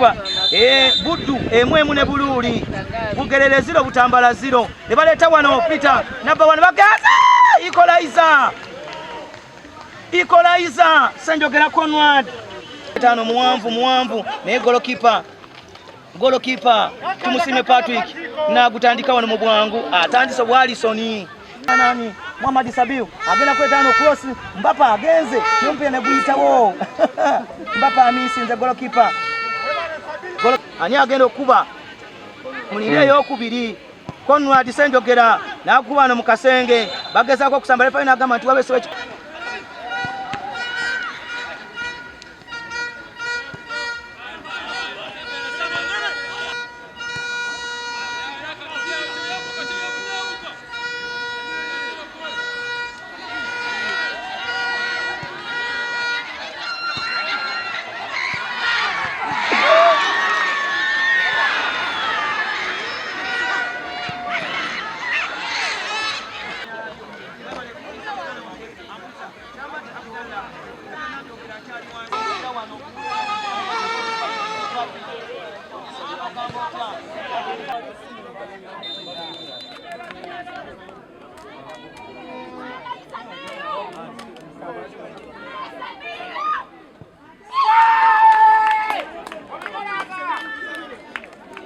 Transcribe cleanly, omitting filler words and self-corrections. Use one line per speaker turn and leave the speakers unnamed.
kuba Buddu emu ne Bululi Bugerere 0 Butambala 0 ne baleta wano Peter nabba wano bagaza equalizer Senjogera Conrad tano muwanvu ne golokipa Tumusime Patrick na gutandika wano mu bwangu atandise Walisoni nani Muhammad Sabiu agenda kwetano cross Mbapa agenze yompe ne buyitawo Mbapa amisinze golokipa ani agenda okuba munire yokubiri Conrad Senjogera nakuba no mukasenge bagezako okusambala final agamba nti wabeso